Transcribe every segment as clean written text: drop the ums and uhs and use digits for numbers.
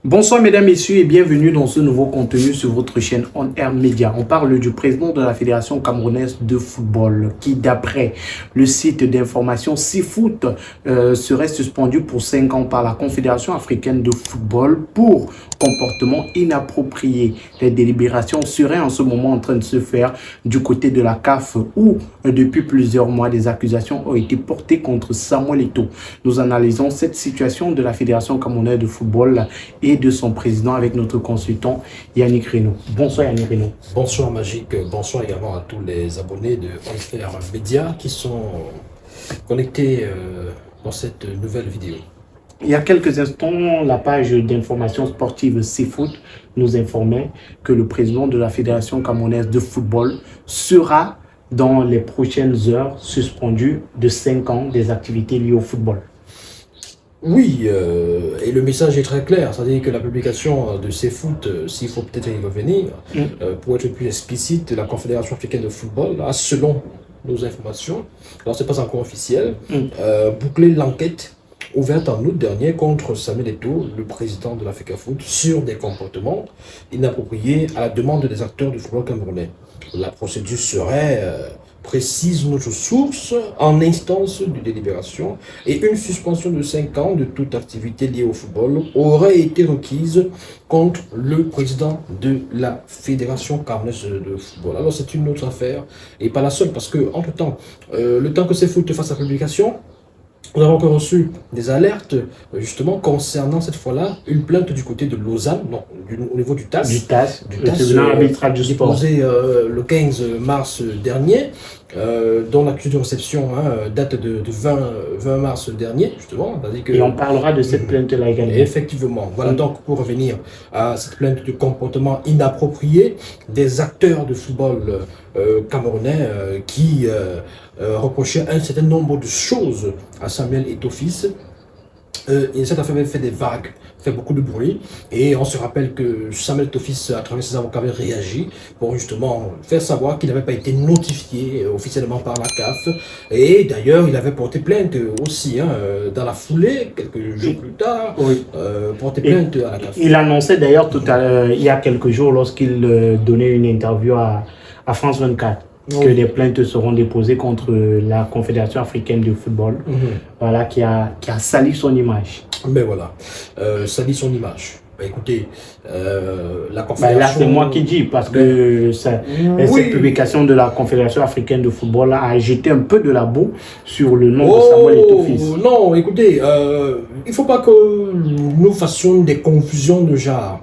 Bonsoir mesdames, messieurs et bienvenue dans ce nouveau contenu sur votre chaîne On Air Media. On parle du président de la Fédération camerounaise de football qui, d'après le site d'information SeaFoot, serait suspendu pour 5 ans par la Confédération africaine de football pour comportement inapproprié. Les délibérations seraient en ce moment en train de se faire du côté de la CAF où, depuis plusieurs mois, des accusations ont été portées contre Samuel Eto'o. Nous analysons cette situation de la Fédération camerounaise de football et de son président avec notre consultant Yannick Reno. Bonsoir Yannick Reno. Bonsoir Magique, bonsoir également à tous les abonnés de On Air Media qui sont connectés dans cette nouvelle vidéo. Il y a quelques instants, la page d'information sportive SeaFoot nous informait que le président de la Fédération camerounaise de football sera dans les prochaines heures suspendu de 5 ans des activités liées au football. Oui, et le message est très clair, c'est-à-dire que la publication de SeaFoot, s'il faut peut-être y revenir, pour être plus explicite, la Confédération africaine de football a, selon nos informations, alors c'est pas encore officiel, bouclé l'enquête ouverte en août dernier contre Samuel Eto'o, le président de l'Africafoot, sur des comportements inappropriés à la demande des acteurs du football camerounais. La procédure serait, précise notre source, en instance de délibération, et une suspension de 5 ans de toute activité liée au football aurait été requise contre le président de la Fédération camerounaise de football. Alors c'est une autre affaire, et pas la seule, parce que entre-temps, le temps que SeaFoot fasse la publication, nous avons encore reçu des alertes, justement, concernant cette fois-là une plainte du côté de Lausanne, non, au niveau du TAS. Du TAS, le tribunal arbitral du sport. Déposé le 15 mars dernier, dont l'accusé de réception date de 20 mars dernier, justement. Et on parlera de cette plainte-là également. Effectivement. Voilà donc pour revenir à cette plainte de comportement inapproprié des acteurs de football camerounais qui reprochaient un certain nombre de choses à Samuel Eto'o fils. Et cette affaire avait fait des vagues, fait beaucoup de bruit, et on se rappelle que Samuel Eto'o fils, à travers ses avocats, avait réagi pour justement faire savoir qu'il n'avait pas été notifié officiellement par la CAF, et d'ailleurs il avait porté plainte aussi, dans la foulée, quelques jours plus tard, porté plainte à la CAF. Il annonçait d'ailleurs tout à l'heure, il y a quelques jours, lorsqu'il donnait une interview à France 24, que des plaintes seront déposées contre la Confédération africaine de football, voilà, qui a sali son image. Mais voilà, sali son image. Bah, écoutez, la Confédération... là, c'est moi qui dis, parce que cette publication de la Confédération africaine de football a jeté un peu de la boue sur le nom de Samuel Eto'o fils. Non, écoutez, il ne faut pas que nous fassions des confusions de genre.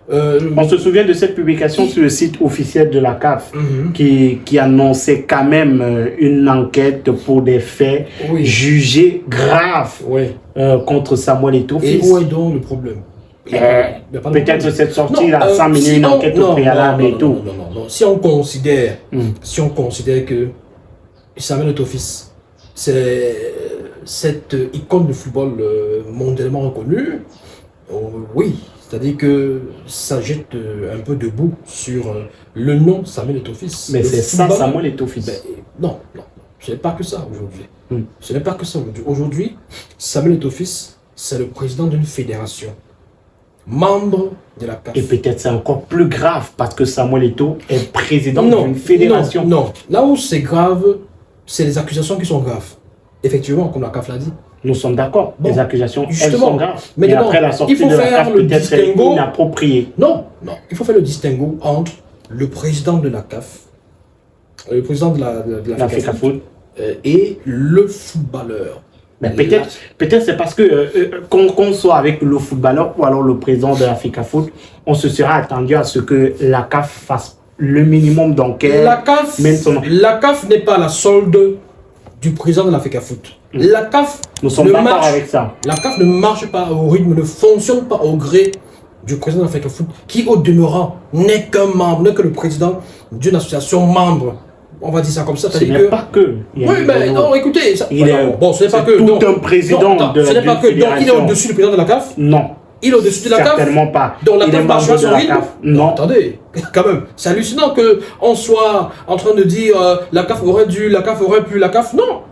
On se souvient de cette publication sur le site officiel de la CAF qui annonçait quand même une enquête pour des faits jugés graves contre Samuel Eto'o fils. Et où est donc le problème? Peut-être cette sortie-là sans mener une enquête préalable et tout. Non. Si on considère que Samuel Eto'o fils, c'est cette icône de football mondialement reconnue, oui. C'est-à-dire que ça jette un peu de boue sur le nom Samuel Eto'o fils. Mais c'est ça Samuel Eto'o fils. Non, ce n'est pas que ça aujourd'hui. Ce n'est pas que ça aujourd'hui. Aujourd'hui, Samuel Eto'o fils, c'est le président d'une fédération, membre de la CAF. Et peut-être c'est encore plus grave parce que Samuel Eto'o est président d'une fédération. Non, là où c'est grave, c'est les accusations qui sont graves. Effectivement, comme la CAF l'a dit. Nous sommes d'accord, les accusations, elles sont graves. Mais après la sortie de la CAF peut-être inappropriée. Non, il faut faire le distinguo entre le président de la CAF, le président de l'Africafoot et le footballeur. Peut-être c'est parce que qu'on soit avec le footballeur ou alors le président de l'Africafoot, on se sera attendu à ce que la CAF fasse le minimum d'enquête. La CAF n'est pas la solde du président de l'Africafoot. La CAF La CAF ne marche pas au rythme, ne fonctionne pas au gré du président de l'Africafoot, qui au demeurant n'est qu'un membre, n'est que le président d'une association membre. On va dire ça comme ça. Ce n'est pas que. Oui, mais non, écoutez, ce n'est pas que. Tout un président de la fédération. Donc il est au-dessus du président de la CAF? Non. Il est au-dessus de la CAF? Certainement pas. Donc la CAF marche pas sur rythme? Non. Attendez, quand même, c'est hallucinant qu'on soit en train de dire la CAF aurait dû, la CAF aurait pu, la CAF. Non.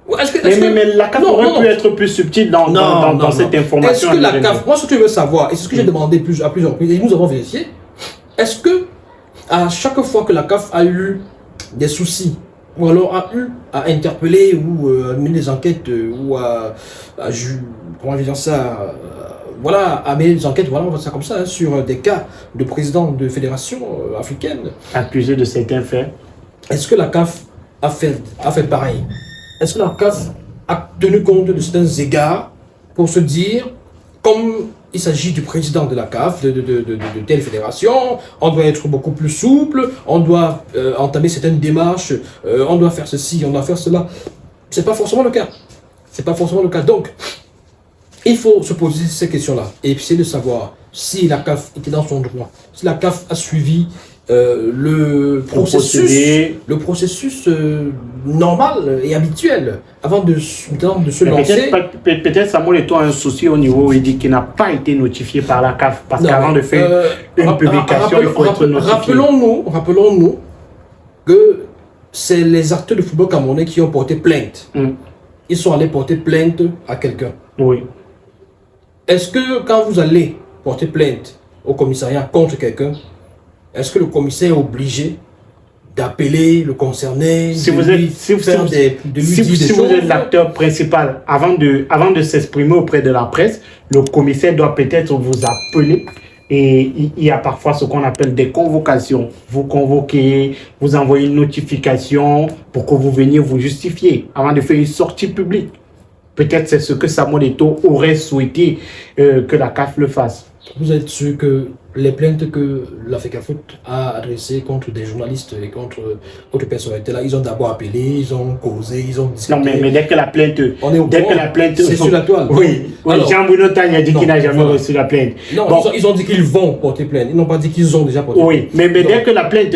Mais la CAF aurait pu être plus subtile dans cette information. Est-ce que la CAF, moi ce que je veux savoir, et c'est ce que j'ai demandé à plusieurs reprises, et nous avons vérifié, est-ce que à chaque fois que la CAF a eu des soucis, ou alors a eu à interpeller ou à mener des enquêtes, ou comment je vais dire ça, voilà, à mener des enquêtes, voilà, on va dire ça comme ça, hein, sur des cas de présidents de fédérations africaines, accusés de certains faits, est-ce que la CAF a fait pareil? Est-ce que la CAF a tenu compte de certains égards pour se dire, comme il s'agit du président de la CAF, de telle fédération, on doit être beaucoup plus souple, on doit entamer certaines démarches, on doit faire ceci, on doit faire cela. C'est pas forcément le cas. C'est pas forcément le cas. Donc, il faut se poser ces questions-là et essayer de savoir si la CAF était dans son droit, si la CAF a suivi le processus normal et habituel avant de se lancer. Peut-être Samuel Eto'o a un souci au niveau où il dit qu'il n'a pas été notifié par la CAF parce qu'avant de faire une publication, il faut être notifié. Rappelons-nous que c'est les acteurs de football camerounais qui ont porté plainte. Ils sont allés porter plainte à quelqu'un. Oui. Est-ce que quand vous allez porter plainte au commissariat contre quelqu'un, est-ce que le commissaire est obligé d'appeler le concerné, si vous êtes l'acteur principal, avant de s'exprimer auprès de la presse, le commissaire doit peut-être vous appeler. Et il y a parfois ce qu'on appelle des convocations. Vous convoquez, vous envoyez une notification pour que vous veniez vous justifier avant de faire une sortie publique. Peut-être c'est ce que Samuel Eto'o aurait souhaité que la CAF le fasse. Vous êtes sûr que les plaintes que la FECAFOOT a adressées contre des journalistes et contre autres personnalités là, ils ont d'abord appelé, ils ont causé, ils ont discuté. Non mais dès que la plainte, c'est sur la toile. Oui, Jean-Bruno Tagne a dit qu'il n'a jamais reçu la plainte. Non, bon. Ils ont dit qu'ils vont porter plainte, ils n'ont pas dit qu'ils ont déjà porté plainte. Oui, mais dès que la plainte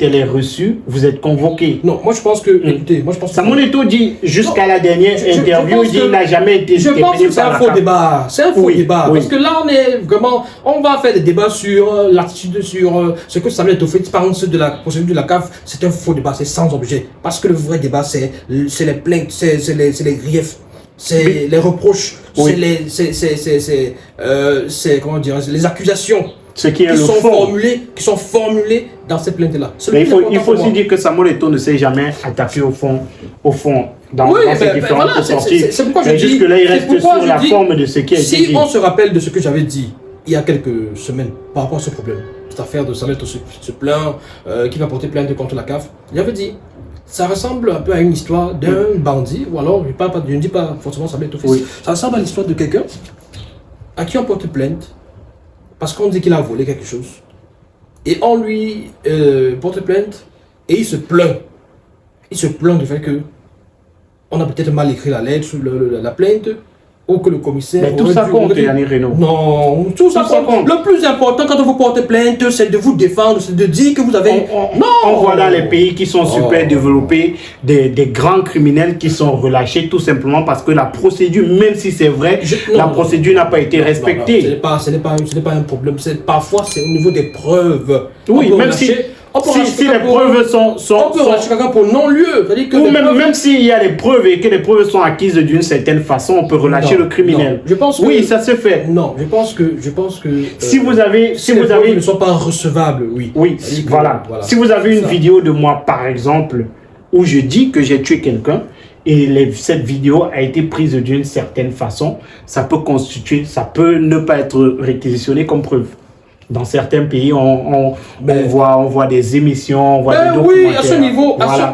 elle est reçue, vous êtes convoqué. Non, moi je pense que, écoutez, Samuel Eto'o dit jusqu'à la dernière interview, il dit qu'il n'a jamais été. Je pense que c'est un faux débat. C'est un faux débat parce que là on est vraiment, on va faire des débats sur l'attitude, sur ce que Samuel Eto'o fait, pense de la procédure de la CAF, c'est un faux débat, c'est sans objet. Parce que le vrai débat, c'est les plaintes, c'est les griefs, c'est les reproches, c'est comment dire, les accusations qui sont formulées dans ces plaintes-là. Il faut aussi dire que Samuel Eto'o ne s'est jamais attaqué au fond dans ces différentes sorties. C'est pourquoi je dis, jusque-là, il reste sur la forme de ce qui a été dit. Si on se rappelle de ce que j'avais dit il y a quelques semaines par rapport à ce problème, cette affaire de Samuel Eto'o se plaint, qui va porter plainte contre la CAF, j'avais dit, ça ressemble un peu à une histoire d'un bandit, ou alors, je ne dis pas forcément Samuel Eto'o, ça ressemble à l'histoire de quelqu'un à qui on porte plainte parce qu'on dit qu'il a volé quelque chose. Et on lui porte plainte et il se plaint. Il se plaint du fait que on a peut-être mal écrit la lettre, la plainte, ou que le commissaire... Mais tout ça compte, Yannick Renaud. Non, tout ça compte. Le plus important quand vous portez plainte, c'est de vous défendre, c'est de dire que vous avez... On voit dans les pays qui sont super développés, des grands criminels qui sont relâchés tout simplement parce que la procédure, même si c'est vrai, la procédure n'a pas été respectée. Ce n'est pas un problème. Parfois, c'est au niveau des preuves. Oui, même si les preuves sont... On peut relâcher quelqu'un pour non-lieu. Ou même s'il y a des preuves et que les preuves sont acquises d'une certaine façon, on peut relâcher le criminel. Je pense que, oui, ça se fait. Non, je pense que si vous avez ne sont pas recevables, oui. Oui, voilà. Si vous avez une vidéo de moi, par exemple, où je dis que j'ai tué quelqu'un, et cette vidéo a été prise d'une certaine façon, ça peut ne pas être réquisitionné comme preuve. Dans certains pays, on voit des émissions, on voit des documentaires. Oui,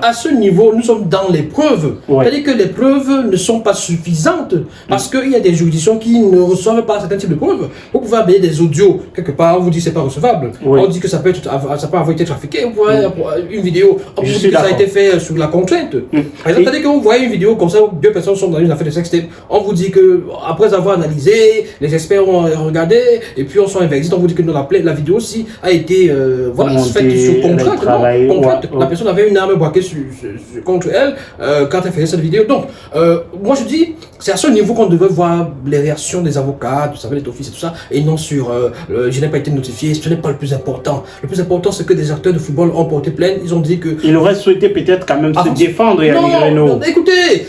à ce niveau, nous sommes dans les preuves. C'est-à-dire que les preuves ne sont pas suffisantes parce qu'il y a des juridictions qui ne reçoivent pas certains types de preuves. Vous pouvez envoyer des audios quelque part, on vous dit que c'est pas recevable. On dit que ça peut avoir été trafiqué. Vous voyez une vidéo, on vous dit que ça a été fait sous la contrainte. Par exemple, c'est-à-dire que vous voyez une vidéo comme ça où deux personnes sont dans une affaire de sextape. On vous dit que après avoir analysé, les experts ont regardé et puis on sort un verdict, on vous dit que la vidéo aussi a été faite sur contrainte. La personne avait une arme braquée contre elle quand elle faisait cette vidéo. Donc, moi je dis, c'est à ce niveau qu'on devait voir les réactions des avocats, du Samuel Eto'o et tout ça, et non sur je n'ai pas été notifié. Ce n'est pas le plus important. Le plus important, c'est que des acteurs de football ont porté plainte. Ils ont dit que. Il aurait souhaité peut-être quand même se défendre, Yannick Renaud. Écoutez,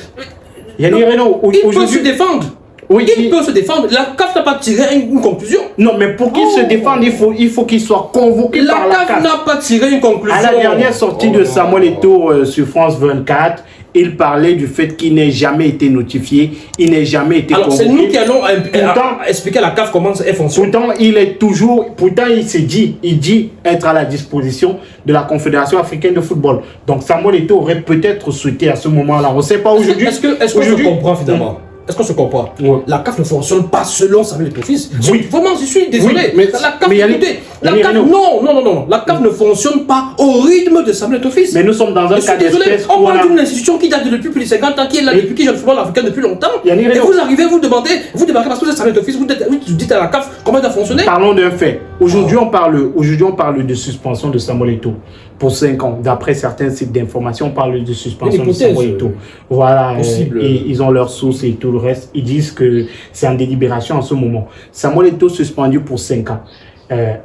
Yannick Reno, il peut se aujourd'hui... défendre. Oui, Il peut se défendre. La CAF n'a pas tiré une conclusion. Non, mais pour qu'il se défende, il faut qu'il soit convoqué par la La CAF CAF. n'a pas tiré une conclusion. À la dernière sortie de Samuel Eto'o sur France 24, il parlait du fait qu'il n'ait jamais été notifié, il n'ait jamais été Alors, convoqué. c'est nous qui allons Pourtant- expliquer à la CAF comment elle fonctionne. Pourtant, il s'est dit, il dit être à la disposition de la Confédération africaine de football. Donc Samuel Eto'o aurait peut-être souhaité à ce moment-là. On ne sait pas aujourd'hui. Est-ce qu'on se comprend finalement? Est-ce qu'on se comprend? Ouais. La CAF ne fonctionne pas selon Samuel Eto'o fils. Oui. Vraiment, je suis désolé. Oui, mais- la CAF, mais écoutez, la Yannick CAF, Reno. non. La CAF ne fonctionne pas au rythme de Samuel Eto'o fils. Mais nous sommes dans un Je suis cas désolé, d'espèce on où parle d'une institution qui date depuis plus de 50 ans, qui est là depuis qui joue le football africain depuis longtemps. Yannick Et Reno. vous arrivez, vous débarquez parce que vous êtes Samuel Eto'o fils, vous dites à la CAF comment ça a fonctionné. Parlons d'un fait. Aujourd'hui, on parle de suspension de Samuel Eto'o pour 5 ans. D'après certains sites d'information, on parle de suspension de hypothèse, Samuel Eto'o. Voilà, possible. et ils ont leurs sources et tout le reste. Ils disent que c'est en délibération en ce moment. Samuel Eto'o suspendu pour 5 ans.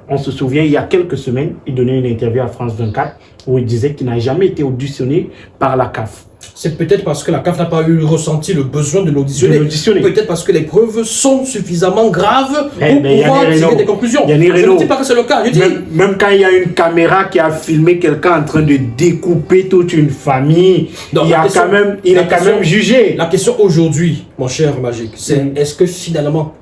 On se souvient, il y a quelques semaines, il donnait une interview à France 24 où il disait qu'il n'a jamais été auditionné par la CAF. C'est peut-être parce que la CAF n'a pas ressenti le besoin de l'auditionner. De l'auditionner. Peut-être parce que les preuves sont suffisamment graves Eh, pour mais pouvoir Yannick tirer Reno, des conclusions. Yannick Je Reno, ne dis pas que c'est le cas. Je dis, Même quand il y a une caméra qui a filmé quelqu'un en train de découper toute une famille, Non, il la est question- quand même jugé. la question aujourd'hui, mon cher Magique, c'est est-ce que finalement,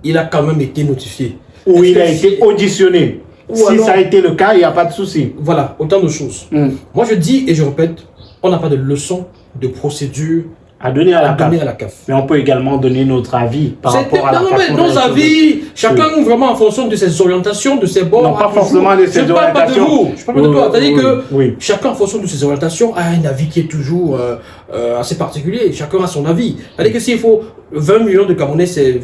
il a quand même été notifié? Où Est-ce il que a été auditionné. Ou Si alors- ça a été le cas, il n'y a pas de souci. Voilà, autant de choses. Moi, je dis et je répète, on n'a pas de leçon de procédure À donner à la à donner CAF. à la CAF. Mais on peut également donner notre avis par C'était rapport à la non, mais façon dont nos les choses- avis, chacun vraiment en fonction de ses orientations, de ses bords. Non, pas à forcément toujours. de ses Je parle pas de orientations. vous, je parle pas de toi. C'est-à-dire Oui, que oui. chacun en fonction de ses orientations a un avis qui est toujours assez particulier. Chacun a son avis. C'est-à-dire que s'il faut 20 millions de Camerounais, c'est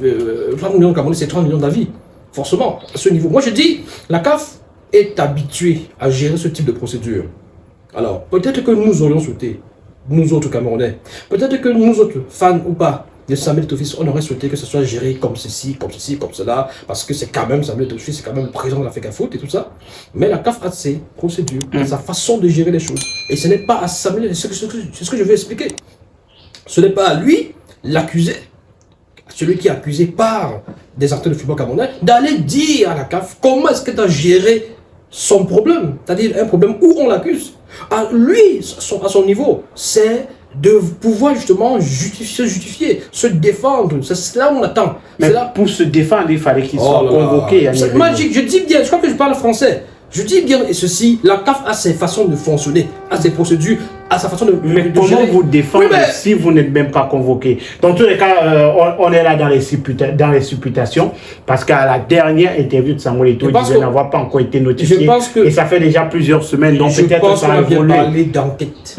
30 millions de Camerounais, c'est 30 millions d'avis. Forcément, à ce niveau. Moi, je dis, la CAF est habituée à gérer ce type de procédure. Alors, peut-être que nous aurions souhaité, nous autres Camerounais, peut-être que nous autres, fans ou pas, de Samuel Eto'o fils, on aurait souhaité que ce soit géré comme ceci, comme cela, parce que c'est quand même Samuel Eto'o fils, c'est quand même le président de l'Africa Foot et tout ça. Mais la CAF a ses procédures, sa façon de gérer les choses. Et ce n'est pas à Samuel, c'est ce que je veux expliquer. Ce n'est pas à lui, l'accusé, celui qui est accusé par des acteurs de football camerounais, d'aller dire à la CAF comment est-ce que tu as géré son problème, c'est-à-dire un problème où on l'accuse. À lui, à son niveau, c'est de pouvoir justement justifier, se défendre. C'est là où on attend. Mais C'est là. pour se défendre, il fallait qu'il Oh soit là là. convoqué. Yannick C'est Reno. magique, je dis bien, je crois que je parle français. Je dis bien et ceci, la CAF a ses façons de fonctionner, a ses procédures, a sa façon de Mais de comment gérer. vous défendre Oui, mais- si vous n'êtes même pas convoqué? Dans tous les cas, on est là dans les supputations parce qu'à la dernière interview de Samuel Eto'o, Je il pense disait que- n'avoir pas encore été notifié. je pense que- Et ça fait déjà plusieurs semaines, donc Je peut-être pense ça qu'on a a bien évolué. parlé d'enquête.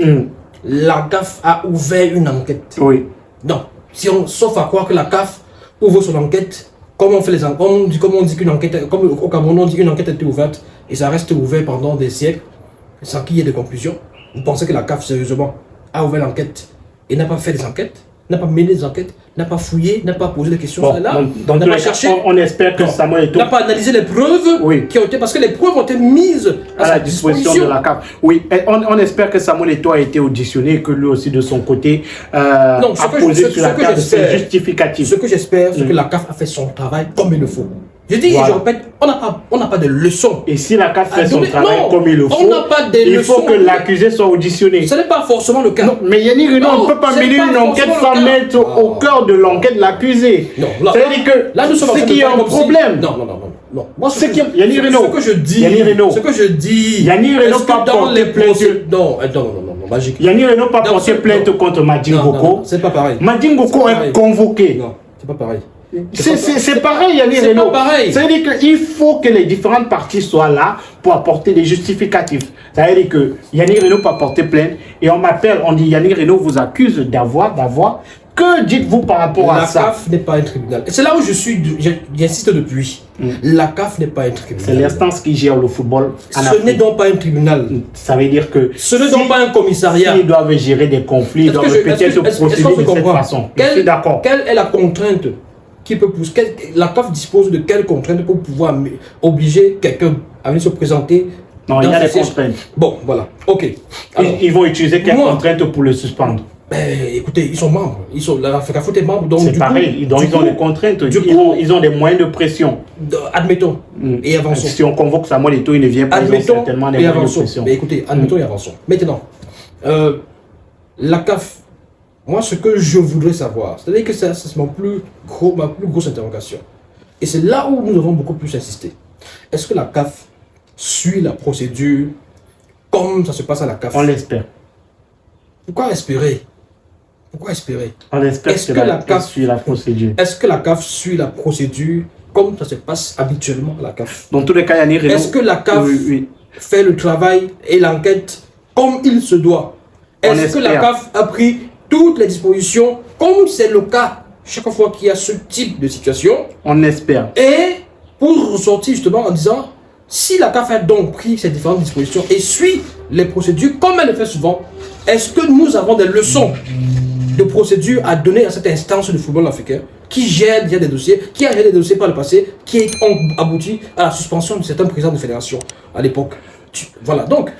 La CAF a ouvert une enquête. Oui. Non, si on, sauf à croire que la CAF ouvre son enquête, comme on fait les enquêtes, comme on dit qu'une enquête, comme au Cameroun on dit qu'une enquête a été ouverte et ça reste ouvert pendant des siècles sans qu'il y ait de conclusion. Vous pensez que la CAF sérieusement a ouvert l'enquête et n'a pas fait des enquêtes, n'a pas mené des enquêtes, n'a pas fouillé, n'a pas posé des questions Bon, là, dans n'a tous pas les cas, cherché, on espère que Non. Samuel Eto'o n'a pas analysé les preuves Oui. qui ont été, parce que les preuves ont été mises à la disposition de la CAF. Oui, et on espère que Samuel Eto'o a été auditionné et que lui aussi de son côté Non, ce a que posé je- sur la ce que table ses j'espère- justificatifs. Ce que j'espère, c'est que la CAF a fait son travail comme il le faut. Je dis et Voilà. je répète, on n'a pas de leçons. Et si la CAF fait Ah, son donnez- travail non, comme il le on faut, n'a pas des il faut leçons. que l'accusé soit auditionné. Ce n'est pas forcément le cas. Non, mais Yannick Reno, Non, on ne peut pas c'est mener pas une enquête forcément sans le cas. mettre au cœur de l'enquête l'accusé. Non, là- C'est-à-dire que Là, nous sommes en c'est train de qu'il y a faire un comme si- problème. Non. Moi, C'est qu'il y a- Yannick Reno. Ce que je dis. Yannick Reno. Ce que je dis. Yannick Reno est-ce que pas dans porté les plainte. procès. Non, magique. Yannick Reno n'a pas Non, porté c'est- plainte non. contre Madjin Non, Goko. c'est pas pareil. Madjin C'est Goko pas est pareil. convoqué. Non, c'est pas pareil. C'est pareil, Yannick C'est Reno. pas pareil. C'est-à-dire qu'il faut que les différentes parties soient là pour apporter des justificatifs. C'est-à-dire que Yannick Reno pas porté plainte et on m'appelle, on dit Yannick Reno vous accuse d'avoir. Que dites-vous par rapport à La ça? CAF n'est pas un tribunal. Et c'est là où j'insiste depuis. La CAF n'est pas un C'est tribunal. l'instance qui gère le football en Ce n'est Afrique. donc pas un tribunal. Ça veut dire que Ce n'est donc pas un commissariat. s'ils doivent gérer des conflits, ils Est-ce que doivent je- peut-être est-ce que- est-ce procéder qu'on se de cette comprend? façon. Je suis d'accord. Quelle est la contrainte qui peut pousser la CAF dispose de quelle contrainte pour pouvoir obliger quelqu'un à venir se présenter? Non, il y dans a ce des siège? contraintes. Bon, voilà. Ok. Alors, Ils vont utiliser quelles moi- contraintes pour le suspendre? Ben, écoutez, ils sont membres. La FECAFOOT est membre. Donc, c'est pareil. Donc, ils ont des contraintes. Ils ont des moyens de pression. Admettons et avançons. Si on convoque Samuel Eto'o, il ne vient pas. Admettons certainement des et moyens de avançons. pression. Mais écoutez, admettons et avançons. Maintenant, la CAF, moi, ce que je voudrais savoir, c'est-à-dire que c'est ma plus grosse interrogation. Et c'est là où nous devons beaucoup plus insister. Est-ce que la CAF suit la procédure comme ça se passe à la CAF? On l'espère. Pourquoi espérer? Pourquoi espérer? On espère que la CAF suit la procédure. Est-ce que la CAF suit la procédure comme ça se passe habituellement à la CAF? Dans tous les cas, Yannick Renaud... Est-ce que la CAF fait le travail et l'enquête comme il se doit? Est-ce que la CAF a pris toutes les dispositions comme c'est le cas chaque fois qu'il y a ce type de situation? On espère. Et pour ressortir justement en disant, si la CAF a donc pris ces différentes dispositions et suit les procédures comme elle le fait souvent, est-ce que nous avons des leçons de procédure à donner à cette instance du football africain qui gère déjà des dossiers, qui a géré des dossiers par le passé, qui ont abouti à la suspension de certains présidents de fédération à l'époque? Voilà, donc